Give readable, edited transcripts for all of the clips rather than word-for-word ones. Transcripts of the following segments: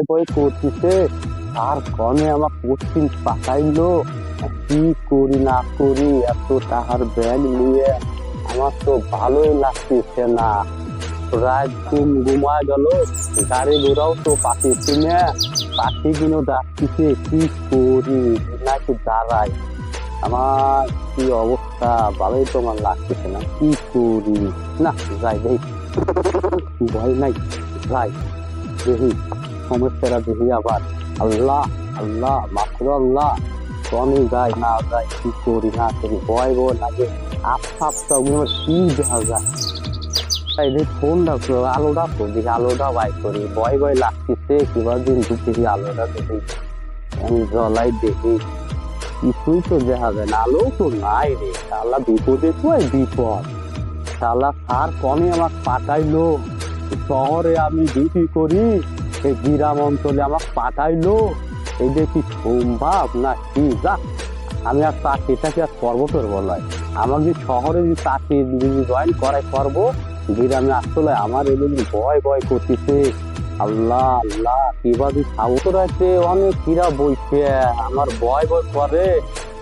বই করতেছে আর কনে আমার কোশ্চিন পাঠাইলো। কি করি না করি, এত টাকার ব্যাগ নিয়ে আমার তো ভালোই লাগতেছে না। রাত ঘুমায় গেল, গাড়ি ঘোড়াও তো পাঠিয়েছি না, পাখিগুলো ডাকতেছে। কি করি নাকি দাঁড়াই, আমার কি অবস্থা, ভালোই তো আমার লাগতেছে না। কি করি, না যাই দেখি, ভয় নাই, যাই দেখি সমস্যাটা দেখি আবার। আল্লাহ আল্লাহ, মাত্র আল্লাহ, কমে যাই না যাই, কি করি না করি, ভয় ভয় লাগে। আফসা আফসা কি দেখা যায়। তাই দেখি ফোনটা আলোটা তো দেখি, আলোটা বাই করি, ভয় ভয় লাগতেছে। কিবা দিন দেখি আলোটা দেখি, আমি জ্বলাই দেখি, কিছুই তো দেখা যায় না, আলো তো নাই রে। শালা বিপদে তো বিপদ। শালা সার কমে আমার পাঠাইলো, শহরে আমি ডিউটি করি, এই গ্রাম অঞ্চলে আমার পাঠাইলো। এই দেখি সম্ভব না কি, যা আমি আর চাকরিটাকে আর করবো তোর বলাই। আমার যে শহরে যে চাকরি যদি জয়েন করাই করবো, গ্রামে আসলে আমার এদিকে ভয় ভয় করতেছে। আল্লাহ আল্লাহ, কিবা যে সাবত আছে, অনেক কিরা বইছে, আমার ভয় ভয় করে।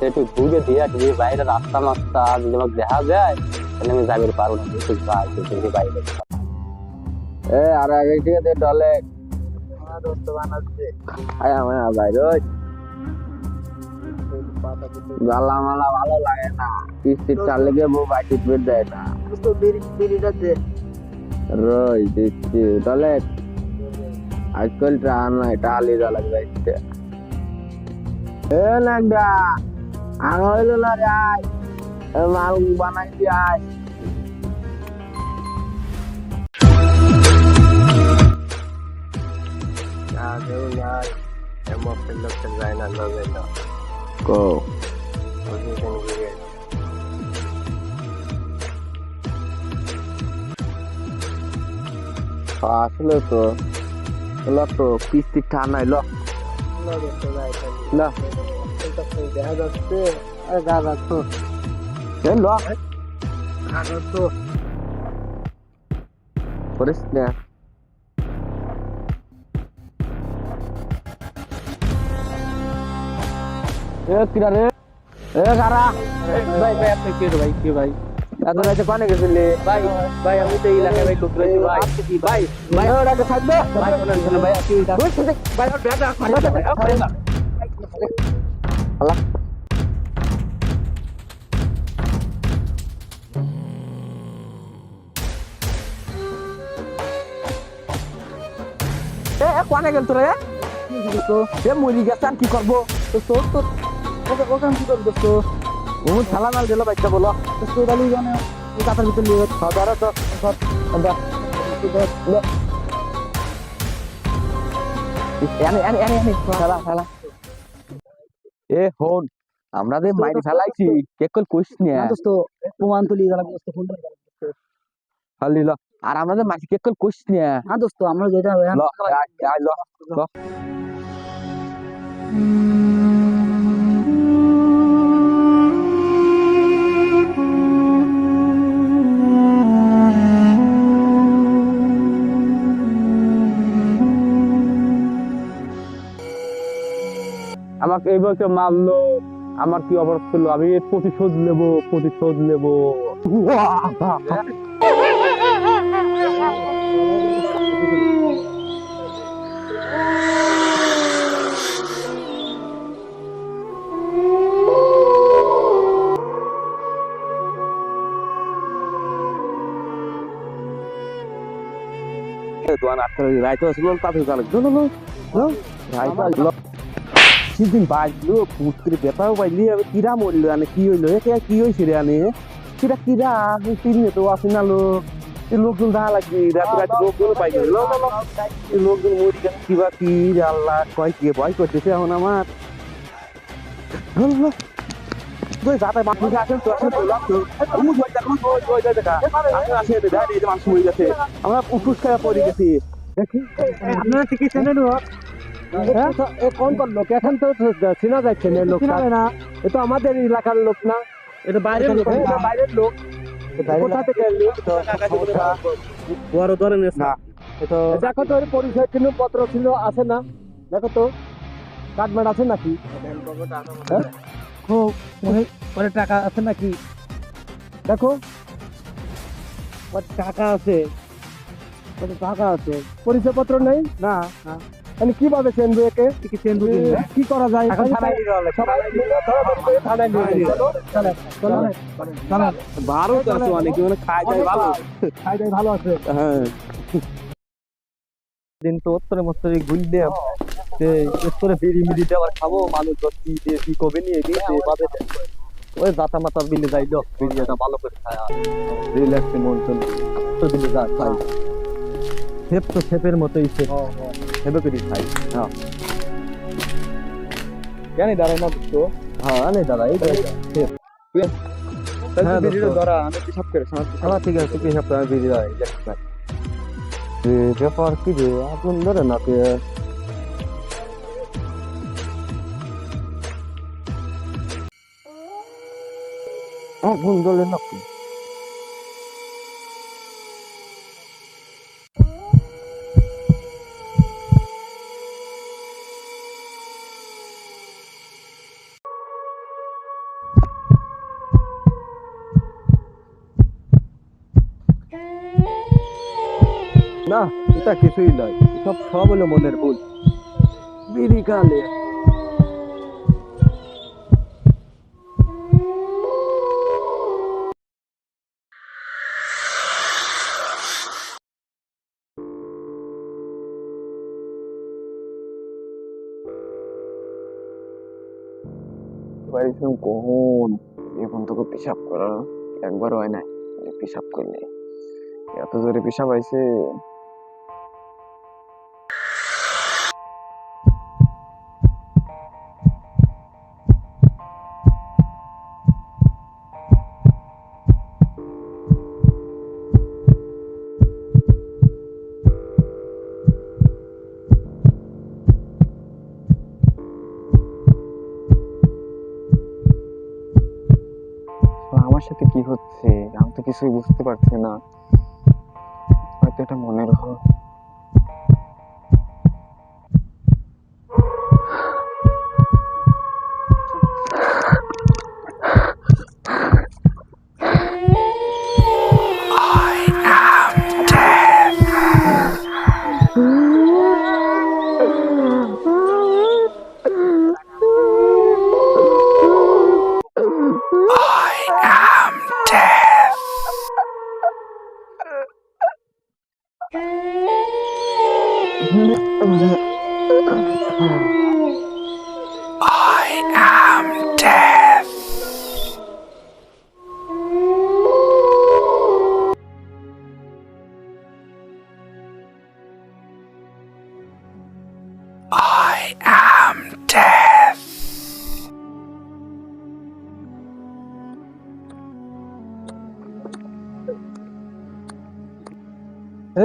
একটু ঘুরে দিয়ে আসবে বাইরে, রাস্তা মাস্তা যদি আমাকে দেখা যায় তাহলে আমি যাবে পারবো না। একটু দেখি বাইরে। আর আগে ঠিক আছে ডলে বাইরে গালা মালা ভালো লাগে না, কিস্তির চাল লেগে বউ বাইটি পেট দেয় না। রই দিচ্ছি ডলে, আজকাল টান নাই, টালি জ্বালা যাইছে। এ নাগা আর হইল না রে, আয় মাল বানাইছি, আয়। আসলে তো তো কিস্তির টান নাই, দেখা যাচ্ছে করিস না। কিরা রে, কারা ভাই ভাই, আপনি কে ভাই, কে ভাই এত রাতে কোনে গেছিলি? ভাই ভাই আমি তো এই এলাকায় ভাই ঢুকরে ভাই ভাই ভাই ওটাকে থাকবে ভাই, কোন শুনে ভাই কি এটা ভাই, ওর ব্যাটা মারতে ভাই আল্লাহ। এ কোনে গেল তোরা? তো এ মরি গেছে, কি করবো? তো তোর তো ওখান কি করবো? তো ও থালা মাল দিল বাইকটা, বলো তো ডালি জানে এই কাতার ভিতর নিয়ে ধরা তো এ হন, আমরা যে মাইর ফেলাইছি কে কল কইস না দোস্ত, প্রমাণ তুলি জানা দোস্ত, ফোন খালি ল। আর আমরা যে মাইর কে কল কইস না, হ্যাঁ দোস্ত আমরা যেটা ল ল ল। আমাকে এই বয়সে মারলো, আমার কি অবস্থা ছিল, আমি প্রতিশোধ নেব, প্রতিশোধ নেব। সেদিন বাজলো পুত্রে বেপাও পাইলি, কিরা মরলো, আনে কি হইলো, কি হয়েছে রে, আনে সেটা কিরা চিনে তো আসে না লোক, লোকজন দেখা লাগবে রাতে রাতে, লোকজন পাই গেল, লোকজন মরি গেছে কিবা কি আল্লাহ কয়, কি ভয় করতেছে এখন আমার। যাতায় মাছ আসেন তো, আসেন মাছ মরে গেছে, আমরা উঠুস খাওয়া পড়ে গেছি। আপনারা চিকিৎসা কোন কোন লোক এখন তো চেনা যাচ্ছে না, লোক না, এ তো আমাদের এলাকার লোক না, এটা বাইরের লোক, বাইরের লোক, কোথা থেকে বড় ধরনের না। দেখো তো ওর পরিচয় চিহ্ন পত্র ছিল আছে না, দেখো তো কার্ড আছে নাকি, ওরে টাকা আছে নাকি? দেখো ওর টাকা আছে, ওর টাকা আছে, পরিচয় পত্র নেই না, আমি কিভাবে চেনবো একে, কি করা যায়? এখন থানায় নিয়ে যাওয়া লাগবে। সবাই মিলে ধরাধরি করে থানায় নিয়ে যাবো। চলো, চলো, চলো। বারো তো আছে অনেকে, মানে খাই দাই ভালো। খাই দাই ভালো আছে। হ্যাঁ, দিন তো উত্তরে মস্তরে ঘুরলে উত্তরে বিড়ি মিড়ি দেওয়ার খাবো, মানুষ কি দিয়ে কি কবে নিয়ে গিয়ে বাদে ওই জাতা মাতা বিলে যাইল, বিড়িটা ভালো করে খায় রিল্যাক্সে মন চলে তো দিলে যা খাই, সেপ তো সেপের মতোই সেপে করে খাই। হ্যাঁ জানি দাঁড়াই না তো, হ্যাঁ আনে দাঁড়াই বিড়িটা ধরা, আমি পিসাব করে ঠিক আছে, পিসাব করে বিড়ি দাঁড়াই ব্যাপার কি রে, আগুন ধরে না কে? আগুন ধরে নাকি? না, এটা কিছুই নয়, সব সব হলো মনের ভুল। বিড়ি খালে কখন এখন তোকে পেশাব করা একবার হয় না, পেশাব করলে এত জোরে পেশাব আইছে। আমার সাথে কি হচ্ছে আমি তো কিছুই বুঝতে পারছি না, হয়তো এটা মনের ভুল।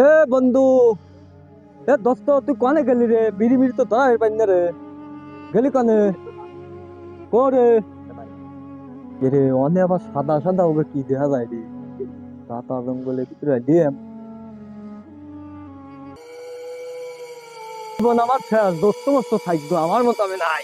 এ বন্ধু, এ দোস্ত তুই কনে গেলি রে? বিড়ি মিড়ি তো ধরা পাই না রে, গেলি কনে? করে রে অনে আবার সাদা সাদা ওকে কি দেখা যায় রে, সাদা জঙ্গলের ভিতরে ডিএম জীবন আমার শেষ, দোস্ত মস্ত থাকবো আমার মতো আমি নাই।